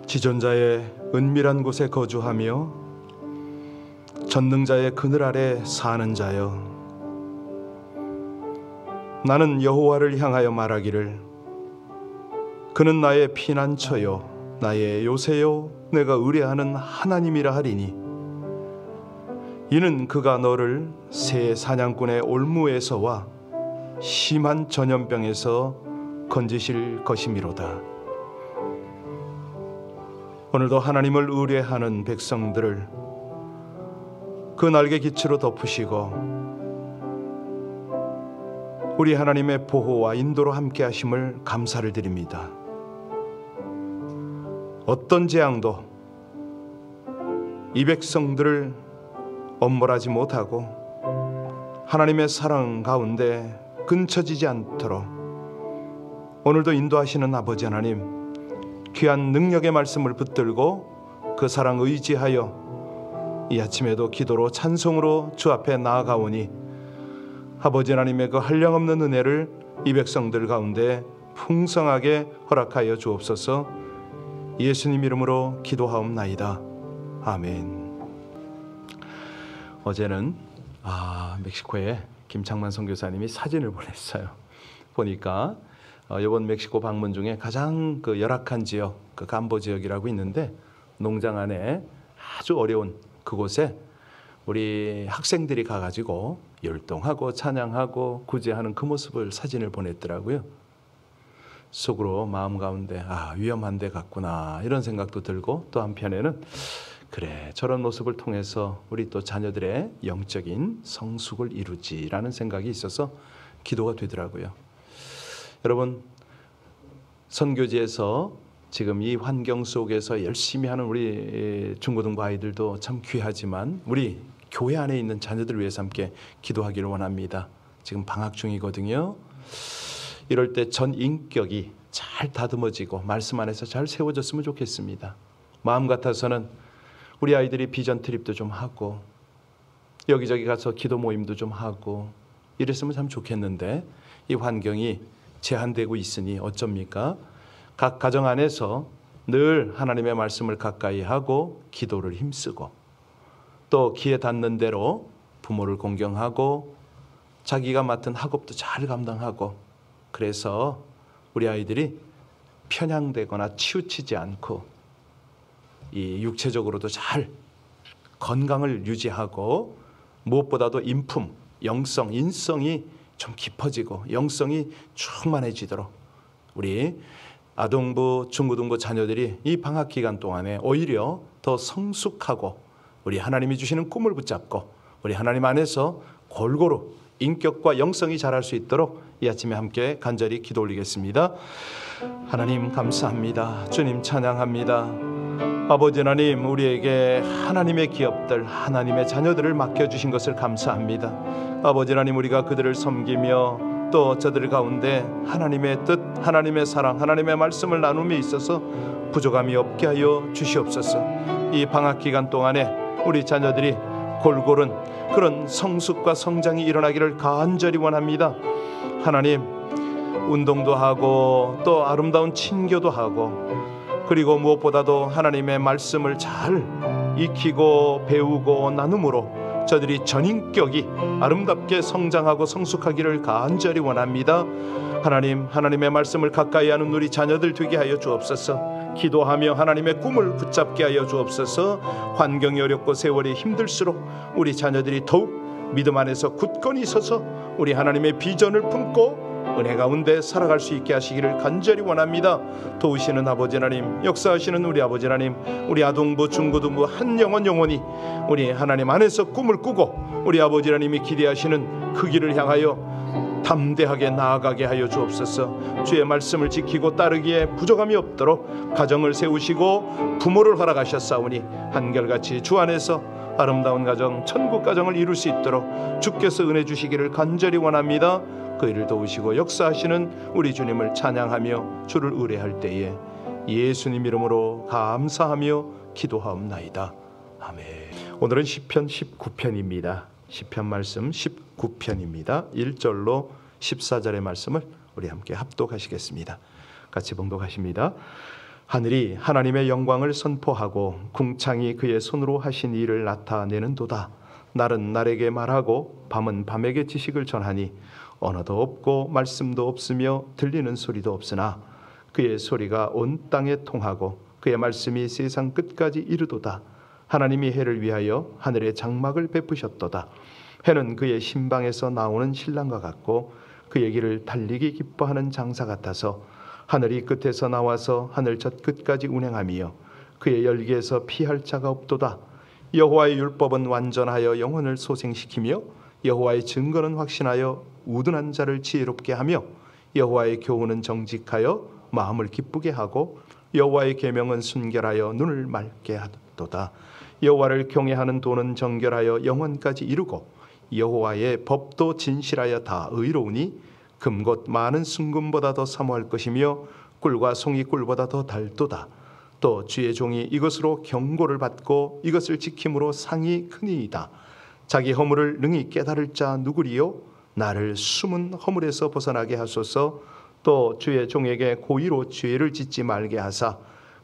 지존자의 은밀한 곳에 거주하며 전능자의 그늘 아래 사는 자여, 나는 여호와를 향하여 말하기를 그는 나의 피난처요 나의 요새요 내가 의뢰하는 하나님이라 하리니, 이는 그가 너를 새 사냥꾼의 올무에서와 심한 전염병에서 건지실 것이미로다. 오늘도 하나님을 의뢰하는 백성들을 그 날개 깃으로 덮으시고 우리 하나님의 보호와 인도로 함께 하심을 감사를 드립니다. 어떤 재앙도 이 백성들을 엄벌하지 못하고 하나님의 사랑 가운데 근처지지 않도록 오늘도 인도하시는 아버지 하나님, 귀한 능력의 말씀을 붙들고 그 사랑 의지하여 이 아침에도 기도로 찬송으로 주 앞에 나아가오니 아버지 하나님의 그 한량없는 은혜를 이 백성들 가운데 풍성하게 허락하여 주옵소서. 예수님 이름으로 기도하옵나이다. 아멘. 어제는 멕시코에 김창만 선교사님이 사진을 보냈어요. 보니까 이번 멕시코 방문 중에 가장 그 열악한 지역, 그 감보 지역이라고 있는데 농장 안에 아주 어려운 그곳에 우리 학생들이 가가지고 율동하고 찬양하고 구제하는 그 모습을 사진을 보냈더라고요. 속으로 마음 가운데 위험한 데 같구나 이런 생각도 들고, 또 한편에는 그래 저런 모습을 통해서 우리 또 자녀들의 영적인 성숙을 이루지라는 생각이 있어서 기도가 되더라고요. 여러분, 선교지에서 지금 이 환경 속에서 열심히 하는 우리 중고등부 아이들도 참 귀하지만 우리 교회 안에 있는 자녀들을 위해서 함께 기도하기를 원합니다. 지금 방학 중이거든요. 이럴 때 전 인격이 잘 다듬어지고 말씀 안에서 잘 세워졌으면 좋겠습니다. 마음 같아서는 우리 아이들이 비전 트립도 좀 하고 여기저기 가서 기도 모임도 좀 하고 이랬으면 참 좋겠는데 이 환경이 제한되고 있으니 어쩝니까? 각 가정 안에서 늘 하나님의 말씀을 가까이 하고 기도를 힘쓰고 또 기에 닿는 대로 부모를 공경하고 자기가 맡은 학업도 잘 감당하고, 그래서 우리 아이들이 편향되거나 치우치지 않고 이 육체적으로도 잘 건강을 유지하고 무엇보다도 인품, 영성, 인성이 좀 깊어지고 영성이 충만해지도록 우리 아동부, 중고등부 자녀들이 이 방학 기간 동안에 오히려 더 성숙하고 우리 하나님이 주시는 꿈을 붙잡고 우리 하나님 안에서 골고루 인격과 영성이 자랄 수 있도록 이 아침에 함께 간절히 기도 올리겠습니다. 하나님 감사합니다. 주님 찬양합니다. 아버지 하나님, 우리에게 하나님의 기업들, 하나님의 자녀들을 맡겨주신 것을 감사합니다. 아버지 하나님, 우리가 그들을 섬기며 또 저들 가운데 하나님의 뜻, 하나님의 사랑, 하나님의 말씀을 나눔에 있어서 부족함이 없게 하여 주시옵소서. 이 방학 기간 동안에 우리 자녀들이 골고른 그런 성숙과 성장이 일어나기를 간절히 원합니다. 하나님, 운동도 하고 또 아름다운 친교도 하고 그리고 무엇보다도 하나님의 말씀을 잘 익히고 배우고 나눔으로 저들이 전인격이 아름답게 성장하고 성숙하기를 간절히 원합니다. 하나님, 하나님의 말씀을 가까이 하는 우리 자녀들 되게 하여 주옵소서. 기도하며 하나님의 꿈을 붙잡게 하여 주옵소서. 환경이 어렵고 세월이 힘들수록 우리 자녀들이 더욱 믿음 안에서 굳건히 서서 우리 하나님의 비전을 품고 은혜 가운데 살아갈 수 있게 하시기를 간절히 원합니다. 도우시는 아버지 하나님, 역사하시는 우리 아버지 하나님, 우리 아동부, 중고등부 한 영혼이 우리 하나님 안에서 꿈을 꾸고 우리 아버지 하나님이 기대하시는 그 길을 향하여 담대하게 나아가게 하여 주옵소서. 주의 말씀을 지키고 따르기에 부족함이 없도록 가정을 세우시고 부모를 허락하셨사오니 한결같이 주 안에서 아름다운 가정, 천국 가정을 이룰 수 있도록 주께서 은혜 주시기를 간절히 원합니다. 그 일을 도우시고 역사하시는 우리 주님을 찬양하며 주를 의뢰할 때에 예수님 이름으로 감사하며 기도하옵나이다. 아멘. 오늘은 시편 19편입니다. 시편 말씀 19편입니다. 1절로 14절의 말씀을 우리 함께 합독하시겠습니다. 같이 봉독하십니다. 하늘이 하나님의 영광을 선포하고 궁창이 그의 손으로 하신 일을 나타내는도다. 날은 날에게 말하고 밤은 밤에게 지식을 전하니 언어도 없고 말씀도 없으며 들리는 소리도 없으나 그의 소리가 온 땅에 통하고 그의 말씀이 세상 끝까지 이르도다. 하나님이 해를 위하여 하늘에 장막을 베푸셨도다. 해는 그의 신방에서 나오는 신랑과 같고 그의 길을 달리기 기뻐하는 장사 같아서 하늘이 끝에서 나와서 하늘 저 끝까지 운행하며 그의 열기에서 피할 자가 없도다. 여호와의 율법은 완전하여 영혼을 소생시키며 여호와의 증거는 확신하여 우둔한 자를 지혜롭게 하며 여호와의 교훈은 정직하여 마음을 기쁘게 하고 여호와의 계명은 순결하여 눈을 맑게 하도다. 여호와를 경외하는 도는 정결하여 영원까지 이루고 여호와의 법도 진실하여 다 의로우니 금곧 많은 순금보다 더 사모할 것이며 꿀과 송이 꿀보다 더 달도다. 또 주의 종이 이것으로 경고를 받고 이것을 지킴으로 상이 크니이다. 자기 허물을 능히 깨달을 자 누구리요? 나를 숨은 허물에서 벗어나게 하소서. 또 주의 종에게 고의로 죄를 짓지 말게 하사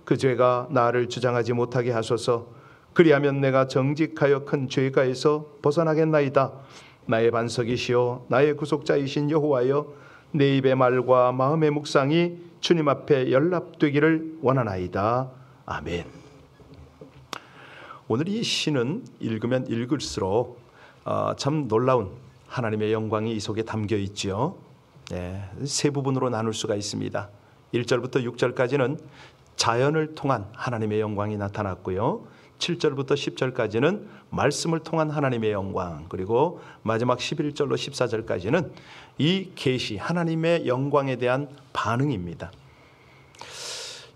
그 죄가 나를 주장하지 못하게 하소서. 그리하면 내가 정직하여 큰 죄가에서 벗어나겠나이다. 나의 반석이시오 나의 구속자이신 여호와여, 내 입의 말과 마음의 묵상이 주님 앞에 연락되기를 원하나이다. 아멘. 오늘 이 시는 읽으면 읽을수록 참 놀라운 하나님의 영광이 이 속에 담겨 있지요. 세 부분으로 나눌 수가 있습니다. 1절부터 6절까지는 자연을 통한 하나님의 영광이 나타났고요. 7절부터 10절까지는 말씀을 통한 하나님의 영광, 그리고 마지막 11절로 14절까지는 이 계시 하나님의 영광에 대한 반응입니다.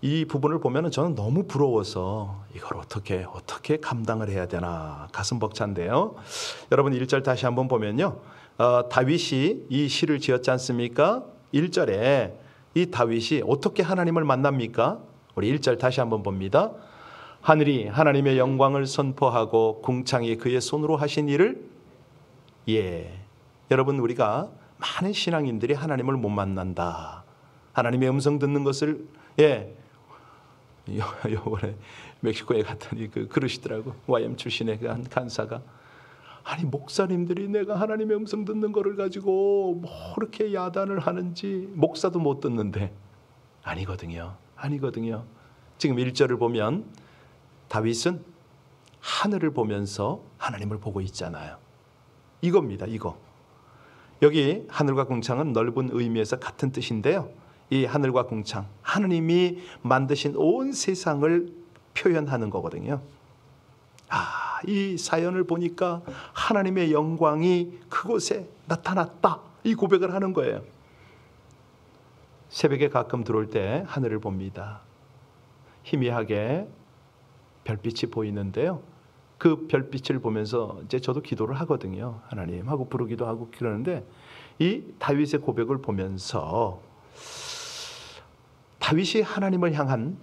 이 부분을 보면 저는 너무 부러워서 이걸 어떻게 감당을 해야 되나 가슴 벅찬데요. 여러분 1절 다시 한번 보면요, 다윗이 이 시를 지었지 않습니까? 1절에 이 다윗이 어떻게 하나님을 만납니까? 우리 1절 다시 한번 봅니다. 하늘이 하나님의 영광을 선포하고 궁창이 그의 손으로 하신 일을. 여러분, 우리가 많은 신앙인들이 하나님을 못 만난다, 하나님의 음성 듣는 것을 요번에 멕시코에 갔더니 그러시더라고. YM 출신의 그 한 간사가, 아니 목사님들이 내가 하나님의 음성 듣는 거를 가지고 뭐 그렇게 야단을 하는지 목사도 못 듣는데. 아니거든요. 지금 1절을 보면 다윗은 하늘을 보면서 하나님을 보고 있잖아요. 이겁니다. 이거. 여기 하늘과 궁창은 넓은 의미에서 같은 뜻인데요, 이 하늘과 궁창, 하느님이 만드신 온 세상을 표현하는 거거든요. 이 사연을 보니까 하나님의 영광이 그곳에 나타났다, 이 고백을 하는 거예요. 새벽에 가끔 들어올 때 하늘을 봅니다. 희미하게 별빛이 보이는데요, 그 별빛을 보면서 이제 저도 기도를 하거든요. 하나님 하고 부르기도 하고 그러는데, 이 다윗의 고백을 보면서 다윗이 하나님을 향한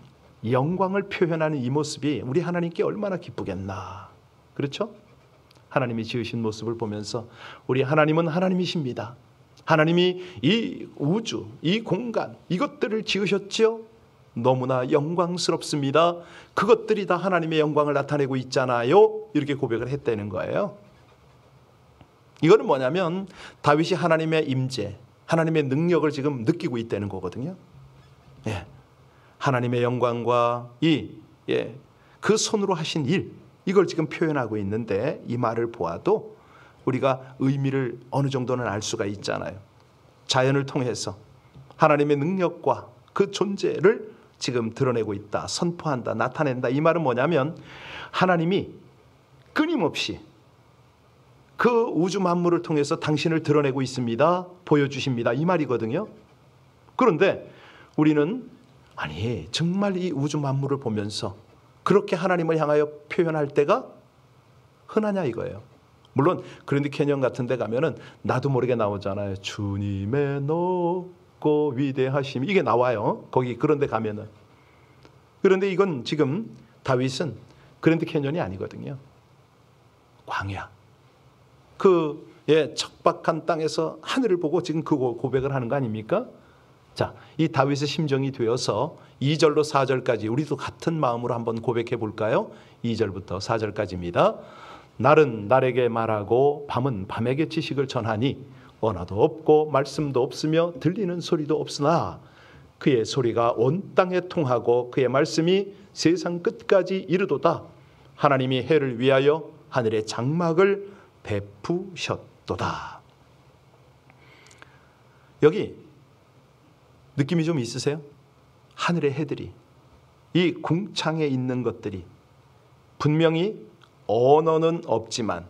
영광을 표현하는 이 모습이 우리 하나님께 얼마나 기쁘겠나. 그렇죠? 하나님이 지으신 모습을 보면서 우리 하나님은 하나님이십니다. 하나님이 이 우주, 이 공간, 이것들을 지으셨죠? 너무나 영광스럽습니다. 그것들이 다 하나님의 영광을 나타내고 있잖아요. 이렇게 고백을 했다는 거예요. 이거는 뭐냐면 다윗이 하나님의 임재, 하나님의 능력을 지금 느끼고 있다는 거거든요. 하나님의 영광과 그 손으로 하신 일, 이걸 지금 표현하고 있는데, 이 말을 보아도 우리가 의미를 어느 정도는 알 수가 있잖아요. 자연을 통해서 하나님의 능력과 그 존재를 지금 드러내고 있다, 선포한다, 나타낸다. 이 말은 뭐냐면 하나님이 끊임없이 그 우주 만물을 통해서 당신을 드러내고 있습니다, 보여주십니다, 이 말이거든요. 그런데 우리는 아니 정말 이 우주 만물을 보면서 그렇게 하나님을 향하여 표현할 때가 흔하냐 이거예요. 물론 그랜드 캐년 같은 데 가면은 나도 모르게 나오잖아요. 주님의 높고 위대하심, 이게 나와요. 거기 그런 데 가면은. 그런데 이건 지금 다윗은 그랜드 캐년이 아니거든요. 광야, 척박한 땅에서 하늘을 보고 지금 그 고백을 하는 거 아닙니까? 자, 이 다윗의 심정이 되어서 2절로 4절까지 우리도 같은 마음으로 한번 고백해 볼까요? 2절부터 4절까지입니다. 날은 날에게 말하고 밤은 밤에게 지식을 전하니 언어도 없고 말씀도 없으며 들리는 소리도 없으나 그의 소리가 온 땅에 통하고 그의 말씀이 세상 끝까지 이르도다. 하나님이 해를 위하여 하늘의 장막을 베푸셨도다. 여기 느낌이 좀 있으세요? 하늘의 해들이, 이 궁창에 있는 것들이 분명히 언어는 없지만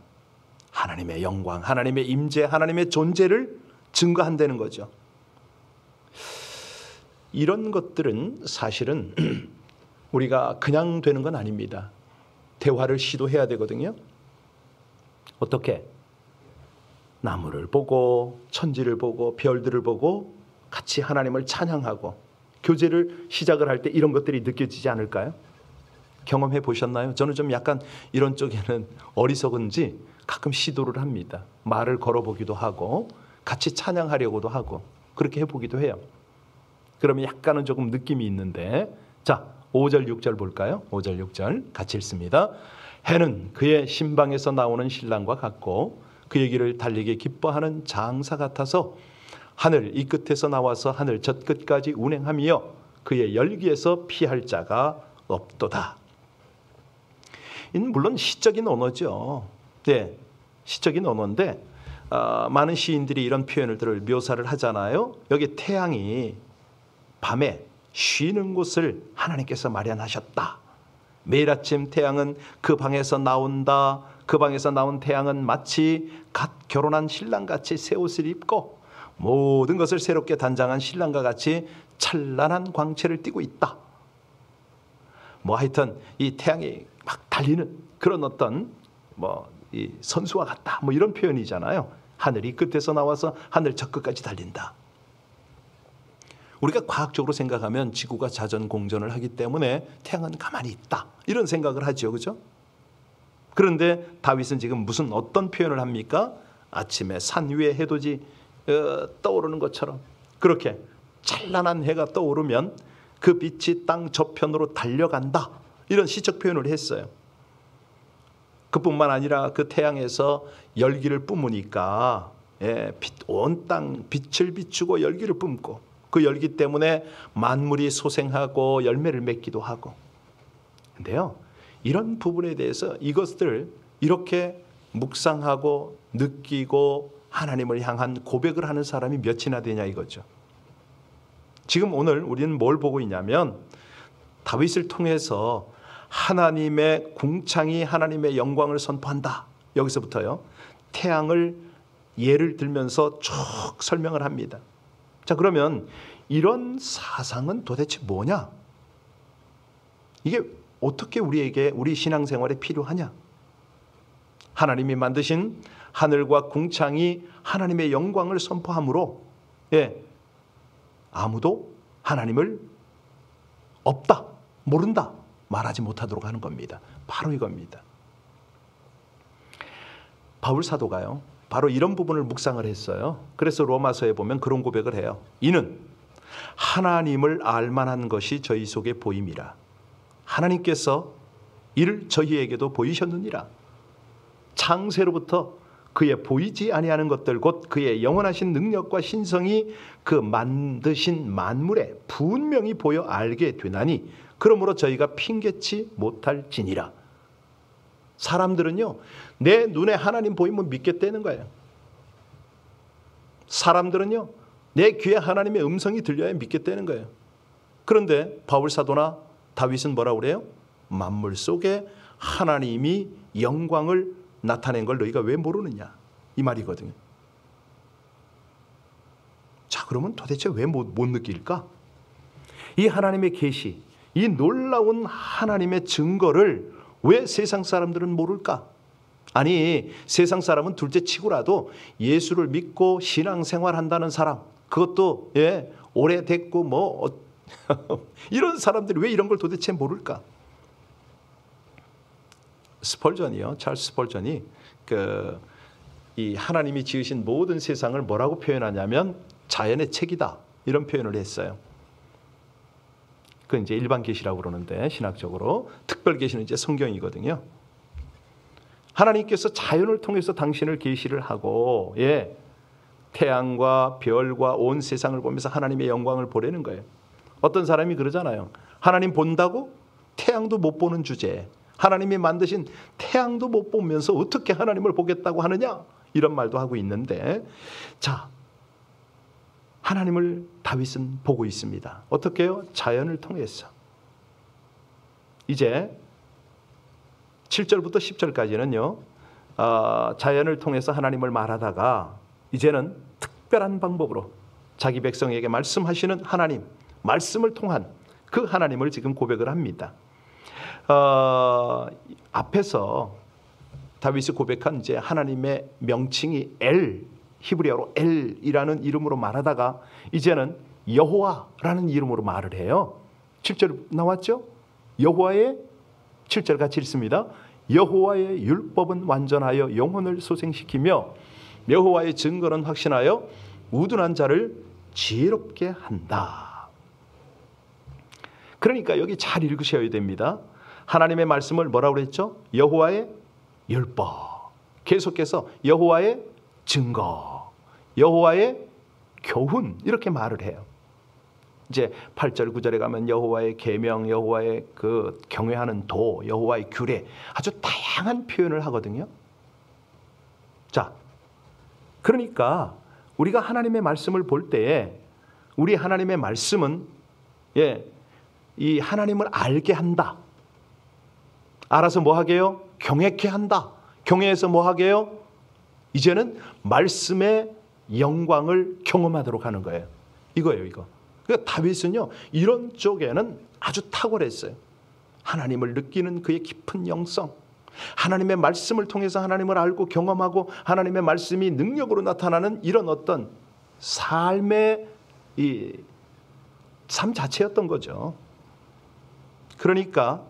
하나님의 영광, 하나님의 임재, 하나님의 존재를 증거한다는 거죠. 이런 것들은 사실은 우리가 그냥 되는 건 아닙니다. 대화를 시도해야 되거든요. 어떻게? 나무를 보고 천지를 보고 별들을 보고 같이 하나님을 찬양하고 교제를 시작을 할 때 이런 것들이 느껴지지 않을까요? 경험해 보셨나요? 저는 좀 약간 이런 쪽에는 어리석은지 가끔 시도를 합니다. 말을 걸어보기도 하고 같이 찬양하려고도 하고 그렇게 해보기도 해요. 그러면 약간은 조금 느낌이 있는데, 자 5절 6절 볼까요? 5절 6절 같이 읽습니다. 해는 그의 신방에서 나오는 신랑과 같고 그의 길을 달리게 기뻐하는 장사 같아서 하늘 이 끝에서 나와서 하늘 저 끝까지 운행하며 그의 열기에서 피할 자가 없도다. 이는 물론 시적인 언어죠. 네, 시적인 언어인데 많은 시인들이 이런 표현을 묘사를 하잖아요. 여기 태양이 밤에 쉬는 곳을 하나님께서 마련하셨다. 매일 아침 태양은 그 방에서 나온다. 그 방에서 나온 태양은 마치 갓 결혼한 신랑같이 새 옷을 입고 모든 것을 새롭게 단장한 신랑과 같이 찬란한 광채를 띠고 있다. 뭐 하여튼 이 태양이 막 달리는 그런 어떤 이 선수와 같다. 뭐 이런 표현이잖아요. 하늘이 끝에서 나와서 하늘 저 끝까지 달린다. 우리가 과학적으로 생각하면 지구가 자전 공전을 하기 때문에 태양은 가만히 있다. 이런 생각을 하죠. 그죠? 그런데 다윗은 지금 무슨 어떤 표현을 합니까? 아침에 산 위에 해돋이 떠오르는 것처럼 그렇게 찬란한 해가 떠오르면 그 빛이 땅 저편으로 달려간다. 이런 시적 표현을 했어요. 그뿐만 아니라 그 태양에서 열기를 뿜으니까 온 땅 빛을 비추고 열기를 뿜고 그 열기 때문에 만물이 소생하고 열매를 맺기도 하고. 근데요, 이런 부분에 대해서 이것들을 이렇게 묵상하고 느끼고 하나님을 향한 고백을 하는 사람이 몇이나 되냐 이거죠. 지금 오늘 우리는 뭘 보고 있냐면 다윗을 통해서 하나님의 궁창이 하나님의 영광을 선포한다. 여기서부터요. 태양을 예를 들면서 쭉 설명을 합니다. 자, 그러면 이런 사상은 도대체 뭐냐? 이게 어떻게 우리에게 우리 신앙생활에 필요하냐? 하나님이 만드신 하늘과 궁창이 하나님의 영광을 선포함으로 아무도 하나님을 없다, 모른다 말하지 못하도록 하는 겁니다. 바로 이겁니다. 바울 사도가요, 바로 이런 부분을 묵상을 했어요. 그래서 로마서에 보면 그런 고백을 해요. 이는 하나님을 알만한 것이 저희 속에 보임이라. 하나님께서 이를 저희에게도 보이셨느니라. 창세로부터 그의 보이지 아니하는 것들 곧 그의 영원하신 능력과 신성이 그 만드신 만물에 분명히 보여 알게 되나니 그러므로 저희가 핑계치 못할지니라. 사람들은요, 내 눈에 하나님 보이면 믿겠다는 거예요. 사람들은요, 내 귀에 하나님의 음성이 들려야 믿겠다는 거예요. 그런데 바울 사도나 다윗은 뭐라고 그래요? 만물 속에 하나님이 영광을 나타낸 걸 너희가 왜 모르느냐 이 말이거든요. 자, 그러면 도대체 왜 못 느낄까? 이 하나님의 계시, 이 놀라운 하나님의 증거를 왜 세상 사람들은 모를까? 아니, 세상 사람은 둘째 치고라도 예수를 믿고 신앙생활한다는 사람, 그것도 오래됐고 이런 사람들이 왜 이런 걸 도대체 모를까? 스펄전이요, 찰스 스펄전이 이 하나님이 지으신 모든 세상을 뭐라고 표현하냐면 자연의 책이다. 이런 표현을 했어요. 그건 이제 일반 계시라고 그러는데 신학적으로 특별 계시는 이제 성경이거든요. 하나님께서 자연을 통해서 당신을 계시를 하고 태양과 별과 온 세상을 보면서 하나님의 영광을 보려는 거예요. 어떤 사람이 그러잖아요. 하나님 본다고 태양도 못 보는 주제에 하나님이 만드신 태양도 못 보면서 어떻게 하나님을 보겠다고 하느냐 이런 말도 하고 있는데, 자, 하나님을 다윗은 보고 있습니다. 어떻게 해요? 자연을 통해서. 이제 7절부터 10절까지는요 자연을 통해서 하나님을 말하다가 이제는 특별한 방법으로 자기 백성에게 말씀하시는 하나님, 말씀을 통한 그 하나님을 지금 고백을 합니다. 앞에서 다윗이 고백한 이제 하나님의 명칭이 엘, 히브리어로 엘이라는 이름으로 말하다가 이제는 여호와라는 이름으로 말을 해요. 7절 나왔죠? 여호와의 7절 같이 읽습니다. 여호와의 율법은 완전하여 영혼을 소생시키며 여호와의 증거는 확신하여 우둔한 자를 지혜롭게 한다. 그러니까 여기 잘 읽으셔야 됩니다. 하나님의 말씀을 뭐라고 그랬죠? 여호와의 율법, 계속해서 여호와의 증거, 여호와의 교훈 이렇게 말을 해요. 이제 8절 9절에 가면 여호와의 계명, 여호와의 그 경외하는 도, 여호와의 규례, 아주 다양한 표현을 하거든요. 자, 그러니까 우리가 하나님의 말씀을 볼 때에 우리 하나님의 말씀은 이 하나님을 알게 한다. 알아서 뭐 하게요? 경외케 한다. 경외해서 뭐 하게요? 이제는 말씀의 영광을 경험하도록 하는 거예요. 이거예요, 이거. 그러니까 다윗은요 이런 쪽에는 아주 탁월했어요. 하나님을 느끼는 그의 깊은 영성, 하나님의 말씀을 통해서 하나님을 알고 경험하고 하나님의 말씀이 능력으로 나타나는 이런 어떤 삶의 이 삶 자체였던 거죠. 그러니까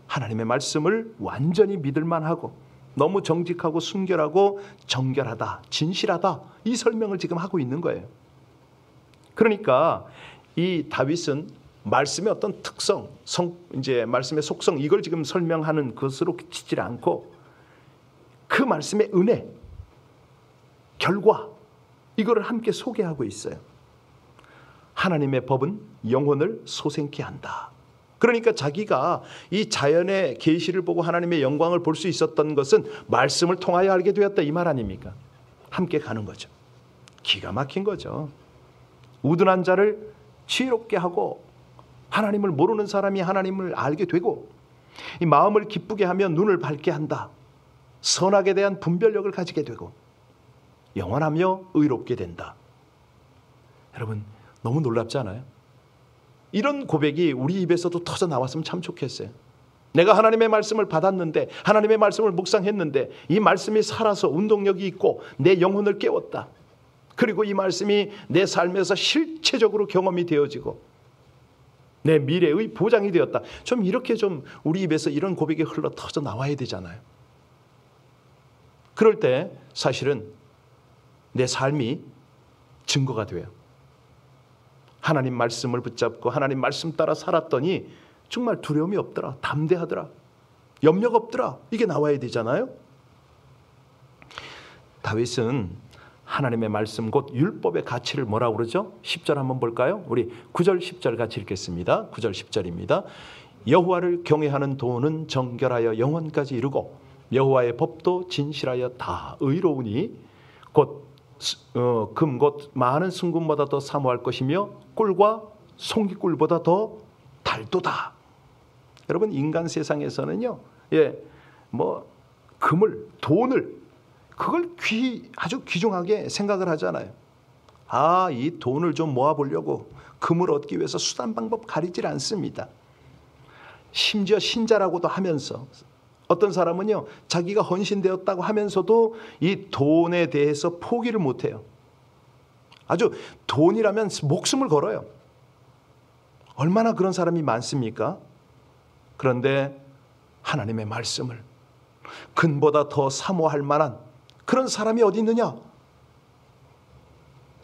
하나님의 말씀을 완전히 믿을만 하고 너무 정직하고 순결하고 정결하다, 진실하다, 이 설명을 지금 하고 있는 거예요. 그러니까 이 다윗은 말씀의 어떤 특성, 이제 말씀의 속성 이걸 지금 설명하는 것으로 그치지 않고 그 말씀의 은혜, 결과 이거를 함께 소개하고 있어요. 하나님의 법은 영혼을 소생케 한다. 그러니까 자기가 이 자연의 계시를 보고 하나님의 영광을 볼 수 있었던 것은 말씀을 통하여 알게 되었다 이 말 아닙니까? 함께 가는 거죠. 기가 막힌 거죠. 우둔한 자를 지혜롭게 하고 하나님을 모르는 사람이 하나님을 알게 되고 이 마음을 기쁘게 하며 눈을 밝게 한다. 선악에 대한 분별력을 가지게 되고 영원하며 의롭게 된다. 여러분 너무 놀랍지 않아요? 이런 고백이 우리 입에서도 터져 나왔으면 참 좋겠어요. 내가 하나님의 말씀을 받았는데 하나님의 말씀을 묵상했는데 이 말씀이 살아서 운동력이 있고 내 영혼을 깨웠다. 그리고 이 말씀이 내 삶에서 실체적으로 경험이 되어지고 내 미래의 보장이 되었다. 좀 이렇게 좀 우리 입에서 이런 고백이 흘러 터져 나와야 되잖아요. 그럴 때 사실은 내 삶이 증거가 돼요. 하나님 말씀을 붙잡고 하나님 말씀 따라 살았더니 정말 두려움이 없더라, 담대하더라, 염려가 없더라, 이게 나와야 되잖아요. 다윗은 하나님의 말씀 곧 율법의 가치를 뭐라고 그러죠? 10절 한번 볼까요? 우리 9절 10절 같이 읽겠습니다. 9절 10절입니다. 여호와를 경외하는 도는 정결하여 영원까지 이르고 여호와의 법도 진실하여 다 의로우니 곧 금 곧 많은 순금보다 더 사모할 것이며 꿀과 송이꿀보다 더 달도다. 여러분 인간 세상에서는요, 금을, 돈을 그걸 아주 귀중하게 생각을 하잖아요. 이 돈을 좀 모아보려고 금을 얻기 위해서 수단 방법 가리질 않습니다. 심지어 신자라고도 하면서 어떤 사람은요 자기가 헌신되었다고 하면서도 이 돈에 대해서 포기를 못해요. 아주 돈이라면 목숨을 걸어요. 얼마나 그런 사람이 많습니까? 그런데 하나님의 말씀을 금보다 더 사모할 만한 그런 사람이 어디 있느냐?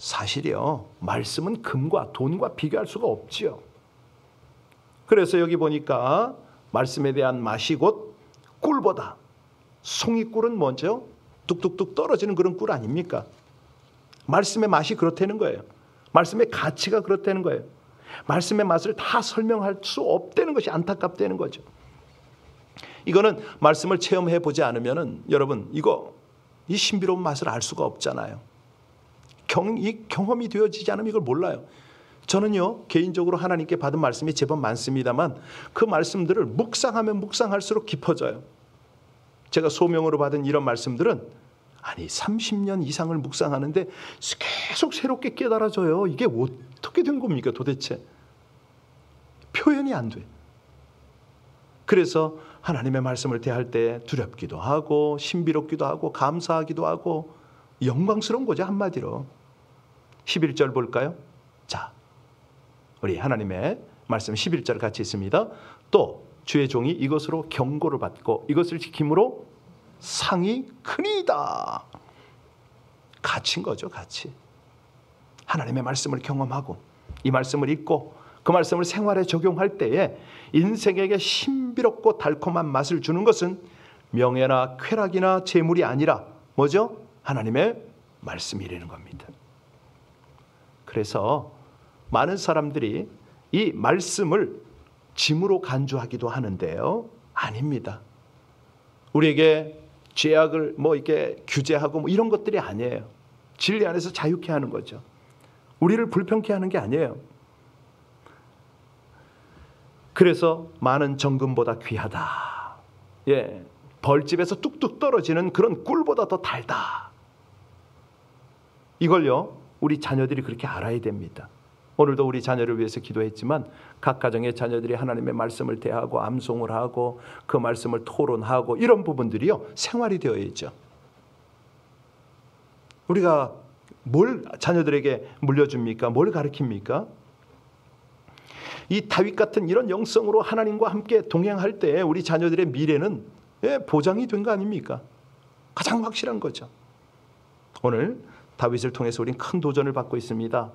사실이요, 말씀은 금과 돈과 비교할 수가 없지요. 그래서 여기 보니까 말씀에 대한 맛이 곧 꿀보다, 송이꿀은 먼저 뚝뚝뚝 떨어지는 그런 꿀 아닙니까? 말씀의 맛이 그렇다는 거예요. 말씀의 가치가 그렇다는 거예요. 말씀의 맛을 다 설명할 수 없다는 것이 안타깝다는 거죠. 이거는 말씀을 체험해 보지 않으면은 여러분 이 신비로운 맛을 알 수가 없잖아요. 이 경험이 되어지지 않으면 이걸 몰라요. 저는요, 개인적으로 하나님께 받은 말씀이 제법 많습니다만 그 말씀들을 묵상하면 묵상할수록 깊어져요. 제가 소명으로 받은 이런 말씀들은 30년 이상을 묵상하는데 계속 새롭게 깨달아져요. 이게 어떻게 된 겁니까 도대체? 표현이 안 돼. 그래서 하나님의 말씀을 대할 때 두렵기도 하고 신비롭기도 하고 감사하기도 하고 영광스러운 거죠, 한마디로. 11절 볼까요? 자, 우리 하나님의 말씀 11절 같이 있습니다. 또 주의 종이 이것으로 경고를 받고 이것을 지킴으로 상이 크니이다. 가치인 거죠, 가치. 하나님의 말씀을 경험하고 이 말씀을 읽고 그 말씀을 생활에 적용할 때에 인생에게 신비롭고 달콤한 맛을 주는 것은 명예나 쾌락이나 재물이 아니라 뭐죠? 하나님의 말씀이라는 겁니다. 그래서 많은 사람들이 이 말씀을 짐으로 간주하기도 하는데요, 아닙니다. 우리에게 죄악을 이렇게 규제하고 이런 것들이 아니에요. 진리 안에서 자유케 하는 거죠. 우리를 불평케 하는 게 아니에요. 그래서 많은 정금보다 귀하다. 벌집에서 뚝뚝 떨어지는 그런 꿀보다 더 달다. 이걸요, 우리 자녀들이 그렇게 알아야 됩니다. 오늘도 우리 자녀를 위해서 기도했지만 각 가정의 자녀들이 하나님의 말씀을 대하고 암송을 하고 그 말씀을 토론하고 이런 부분들이요, 생활이 되어야죠. 우리가 뭘 자녀들에게 물려줍니까? 뭘 가르칩니까? 이 다윗 같은 이런 영성으로 하나님과 함께 동행할 때 우리 자녀들의 미래는 보장이 된 거 아닙니까? 가장 확실한 거죠. 오늘 다윗을 통해서 우리는 큰 도전을 받고 있습니다.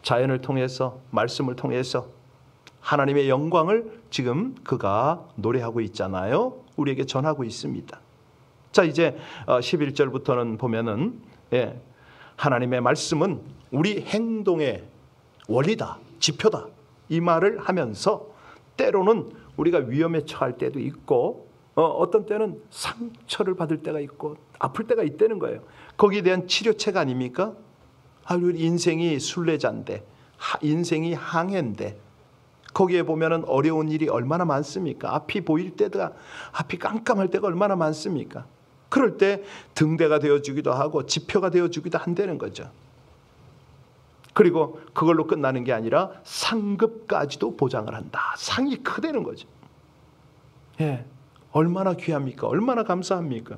자연을 통해서, 말씀을 통해서 하나님의 영광을 지금 그가 노래하고 있잖아요. 우리에게 전하고 있습니다. 자, 이제 11절부터는 보면은 하나님의 말씀은 우리 행동의 원리다, 지표다, 이 말을 하면서 때로는 우리가 위험에 처할 때도 있고 어떤 때는 상처를 받을 때가 있고 아플 때가 있다는 거예요. 거기에 대한 치료책 아닙니까? 우리 인생이 순례자인데, 인생이 항해인데 거기에 보면은 어려운 일이 얼마나 많습니까? 앞이 보일 때가, 앞이 깜깜할 때가 얼마나 많습니까? 그럴 때 등대가 되어주기도 하고 지표가 되어주기도 한다는 거죠. 그리고 그걸로 끝나는 게 아니라 상급까지도 보장을 한다. 상이 크다는 거죠. 얼마나 귀합니까? 얼마나 감사합니까?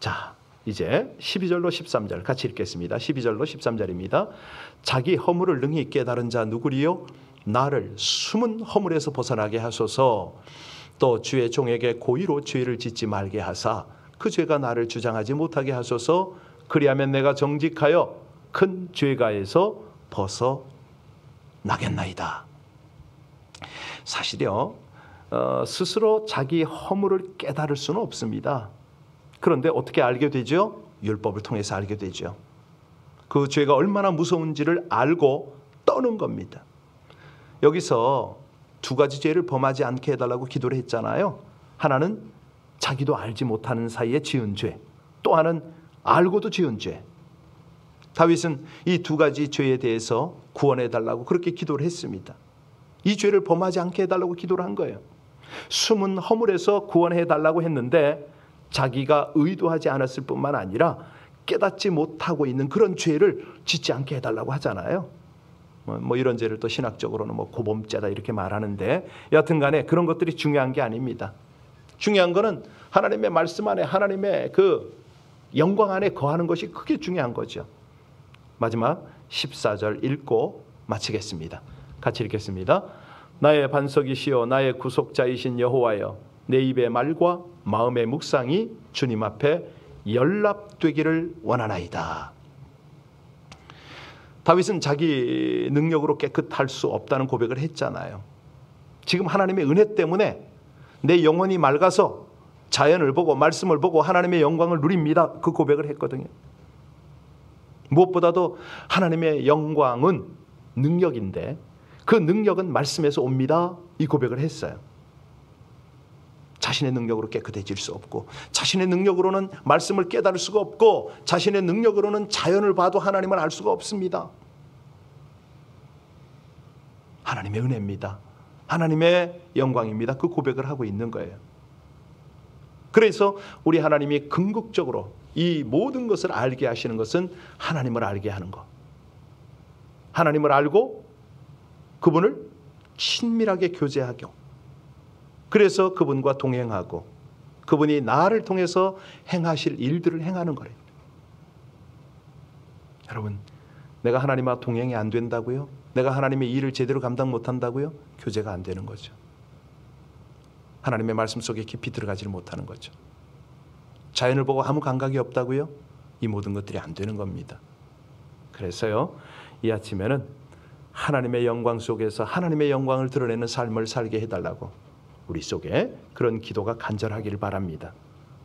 자, 이제 12절로 13절 같이 읽겠습니다. 12절로 13절입니다. 자기 허물을 능히 깨달은 자 누구리요? 나를 숨은 허물에서 벗어나게 하소서. 또 주의 종에게 고의로 죄를 짓지 말게 하사 그 죄가 나를 주장하지 못하게 하소서. 그리하면 내가 정직하여 큰 죄가에서 벗어나겠나이다. 사실요, 스스로 자기 허물을 깨달을 수는 없습니다. 그런데 어떻게 알게 되죠? 율법을 통해서 알게 되죠. 그 죄가 얼마나 무서운지를 알고 떠는 겁니다. 여기서 두 가지 죄를 범하지 않게 해달라고 기도를 했잖아요. 하나는 자기도 알지 못하는 사이에 지은 죄, 또 하나는 알고도 지은 죄. 다윗은 이 두 가지 죄에 대해서 구원해달라고 그렇게 기도를 했습니다. 이 죄를 범하지 않게 해달라고 기도를 한 거예요. 숨은 허물에서 구원해달라고 했는데 자기가 의도하지 않았을 뿐만 아니라 깨닫지 못하고 있는 그런 죄를 짓지 않게 해달라고 하잖아요. 이런 죄를 또 신학적으로는 고범죄다 이렇게 말하는데, 여하튼간에 그런 것들이 중요한 게 아닙니다. 중요한 거는 하나님의 말씀 안에, 하나님의 그 영광 안에 거하는 것이 크게 중요한 거죠. 마지막 14절 읽고 마치겠습니다. 같이 읽겠습니다. 나의 반석이시여 나의 구속자이신 여호와여, 내 입의 말과 마음의 묵상이 주님 앞에 연락되기를 원하나이다. 다윗은 자기 능력으로 깨끗할 수 없다는 고백을 했잖아요. 지금 하나님의 은혜 때문에 내 영혼이 맑아서 자연을 보고 말씀을 보고 하나님의 영광을 누립니다. 그 고백을 했거든요. 무엇보다도 하나님의 영광은 능력인데 그 능력은 말씀에서 옵니다. 이 고백을 했어요. 자신의 능력으로 깨끗해질 수 없고, 자신의 능력으로는 말씀을 깨달을 수가 없고, 자신의 능력으로는 자연을 봐도 하나님을 알 수가 없습니다. 하나님의 은혜입니다. 하나님의 영광입니다. 그 고백을 하고 있는 거예요. 그래서 우리 하나님이 궁극적으로 이 모든 것을 알게 하시는 것은 하나님을 알게 하는 것. 하나님을 알고 그분을 친밀하게 교제하고, 그래서 그분과 동행하고 그분이 나를 통해서 행하실 일들을 행하는 거예요. 여러분, 내가 하나님과 동행이 안 된다고요? 내가 하나님의 일을 제대로 감당 못한다고요? 교제가 안 되는 거죠. 하나님의 말씀 속에 깊이 들어가지를 못하는 거죠. 자연을 보고 아무 감각이 없다고요? 이 모든 것들이 안 되는 겁니다. 그래서요, 이 아침에는 하나님의 영광 속에서 하나님의 영광을 드러내는 삶을 살게 해달라고 우리 속에 그런 기도가 간절하기를 바랍니다.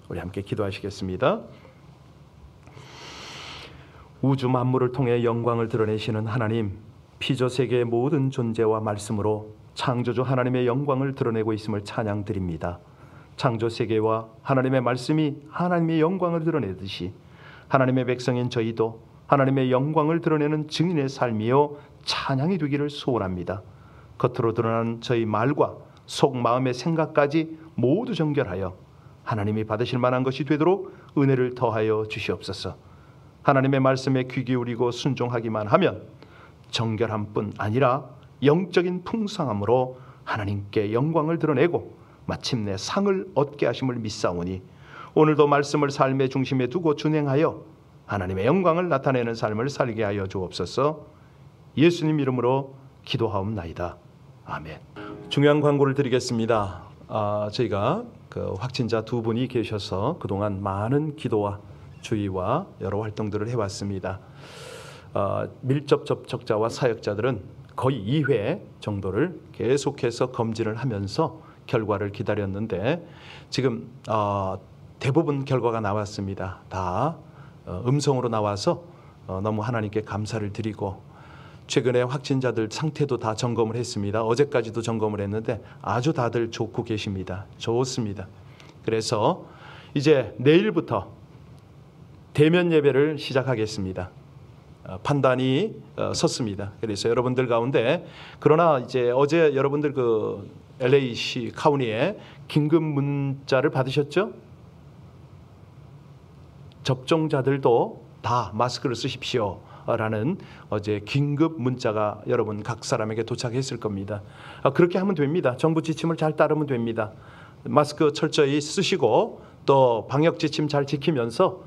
우리 함께 기도하시겠습니다. 우주 만물을 통해 영광을 드러내시는 하나님, 피조세계의 모든 존재와 말씀으로 창조주 하나님의 영광을 드러내고 있음을 찬양드립니다. 창조세계와 하나님의 말씀이 하나님의 영광을 드러내듯이 하나님의 백성인 저희도 하나님의 영광을 드러내는 증인의 삶이요 찬양이 되기를 소원합니다. 겉으로 드러나는 저희 말과 속 마음의 생각까지 모두 정결하여 하나님이 받으실 만한 것이 되도록 은혜를 더하여 주시옵소서. 하나님의 말씀에 귀 기울이고 순종하기만 하면 정결함뿐 아니라 영적인 풍성함으로 하나님께 영광을 드러내고 마침내 상을 얻게 하심을 믿사오니 오늘도 말씀을 삶의 중심에 두고 준행하여 하나님의 영광을 나타내는 삶을 살게 하여 주옵소서. 예수님 이름으로 기도하옵나이다. 아멘. 중요한 광고를 드리겠습니다. 저희가 그 확진자 2분이 계셔서 그동안 많은 기도와 주의와 여러 활동들을 해왔습니다. 밀접 접촉자와 사역자들은 거의 2회 정도를 계속해서 검진을 하면서 결과를 기다렸는데 지금 대부분 결과가 나왔습니다. 다 음성으로 나와서 너무 하나님께 감사를 드리고, 최근에 확진자들 상태도 다 점검을 했습니다. 어제까지도 점검을 했는데 아주 다들 좋고 계십니다. 좋습니다. 그래서 이제 내일부터 대면 예배를 시작하겠습니다. 판단이 섰습니다. 그래서 여러분들 가운데, 그러나 이제 어제 여러분들 그 LA시 카운티에 긴급 문자를 받으셨죠? 접종자들도 다 마스크를 쓰십시오 라는 어제 긴급 문자가 여러분 각 사람에게 도착했을 겁니다. 그렇게 하면 됩니다. 정부 지침을 잘 따르면 됩니다. 마스크 철저히 쓰시고 또 방역 지침 잘 지키면서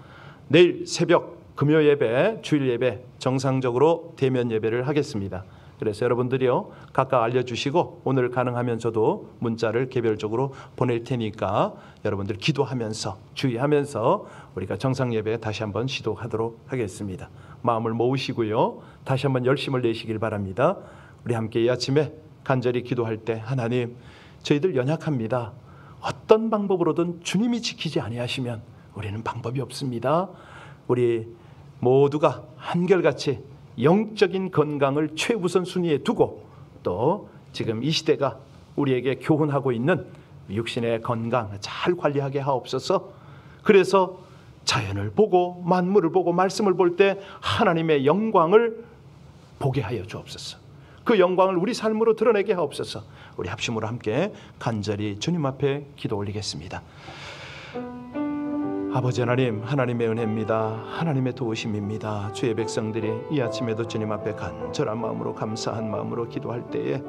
내일 새벽 금요 예배, 주일 예배 정상적으로 대면 예배를 하겠습니다. 그래서 여러분들이요 각각 알려주시고 오늘 가능하면 저도 문자를 개별적으로 보낼 테니까 여러분들 기도하면서 주의하면서 우리가 정상 예배 다시 한번 시도하도록 하겠습니다. 마음을 모으시고요 다시 한번 열심을 내시길 바랍니다. 우리 함께 이 아침에 간절히 기도할 때, 하나님, 저희들 연약합니다. 어떤 방법으로든 주님이 지키지 아니하시면 우리는 방법이 없습니다. 우리 모두가 한결같이 영적인 건강을 최우선 순위에 두고, 또 지금 이 시대가 우리에게 교훈하고 있는 육신의 건강 잘 관리하게 하옵소서. 그래서 자연을 보고 만물을 보고 말씀을 볼 때 하나님의 영광을 보게 하여 주옵소서. 그 영광을 우리 삶으로 드러내게 하옵소서. 우리 합심으로 함께 간절히 주님 앞에 기도 올리겠습니다. 아버지 하나님, 하나님의 은혜입니다. 하나님의 도우심입니다. 주의 백성들이 이 아침에도 주님 앞에 간절한 마음으로 감사한 마음으로 기도할 때에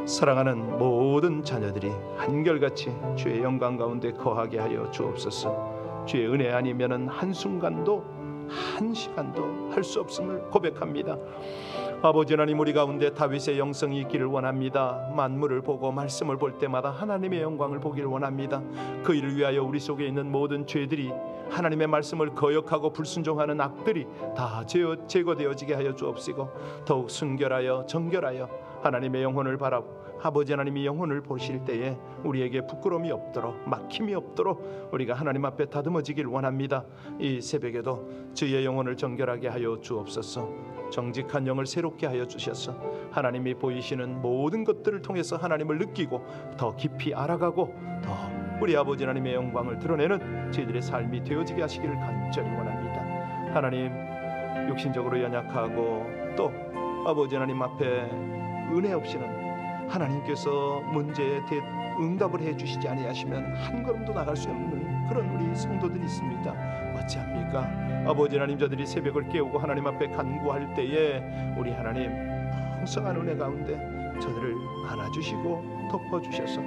사랑하는 모든 자녀들이 한결같이 주의 영광 가운데 거하게 하여 주옵소서. 주의 은혜 아니면은 한순간도 한 시간도 할 수 없음을 고백합니다. 아버지 하나님, 우리 가운데 다윗의 영성이 있기를 원합니다. 만물을 보고 말씀을 볼 때마다 하나님의 영광을 보기를 원합니다. 그 일을 위하여 우리 속에 있는 모든 죄들이, 하나님의 말씀을 거역하고 불순종하는 악들이 다 제거되어지게 하여 주옵시고, 더욱 순결하여 정결하여 하나님의 영혼을 바라보고 아버지 하나님이 영혼을 보실 때에 우리에게 부끄러움이 없도록, 막힘이 없도록 우리가 하나님 앞에 다듬어지길 원합니다. 이 새벽에도 주의 영혼을 정결하게 하여 주옵소서. 정직한 영을 새롭게 하여 주셔서 하나님이 보이시는 모든 것들을 통해서 하나님을 느끼고 더 깊이 알아가고 더 우리 아버지 하나님의 영광을 드러내는 저희들의 삶이 되어지게 하시기를 간절히 원합니다. 하나님, 육신적으로 연약하고 또 아버지 하나님 앞에 은혜 없이는 하나님께서 문제에 응답을 해주시지 아니하시면 한 걸음도 나갈 수 없는 그런 우리 성도들이 있습니다. 어찌합니까? 아버지 하나님, 저들이 새벽을 깨우고 하나님 앞에 간구할 때에 우리 하나님 풍성한 은혜 가운데 저들을 안아주시고 덮어주셔서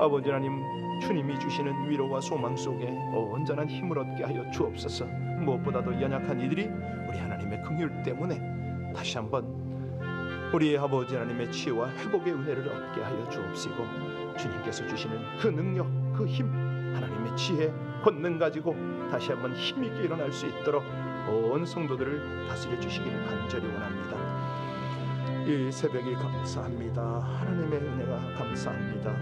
아버지 하나님, 주님이 주시는 위로와 소망 속에 온전한 힘을 얻게 하여 주옵소서. 무엇보다도 연약한 이들이 우리 하나님의 긍휼 때문에 다시 한번 우리 아버지 하나님의 치유와 회복의 은혜를 얻게 하여 주옵시고, 주님께서 주시는 그 능력, 그 힘, 하나님의 지혜, 권능 가지고 다시 한번 힘있게 일어날 수 있도록 온 성도들을 다스려 주시기를 간절히 원합니다. 이 새벽이 감사합니다. 하나님의 은혜가 감사합니다.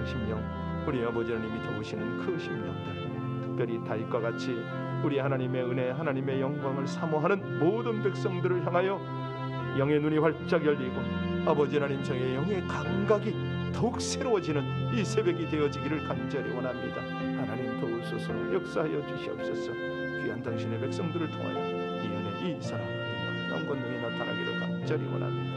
심령 우리 아버지 하나님이 도우시는 그 심령들, 특별히 다윗과 같이 우리 하나님의 은혜, 하나님의 영광을 사모하는 모든 백성들을 향하여 영의 눈이 활짝 열리고 아버지 하나님, 저의 영의 감각이 더욱 새로워지는 이 새벽이 되어지기를 간절히 원합니다. 하나님 도우소서, 역사하여 주시옵소서. 귀한 당신의 백성들을 통하여 이 은혜, 이 사랑, 이 놀라운 권능이 나타나기를 간절히 원합니다.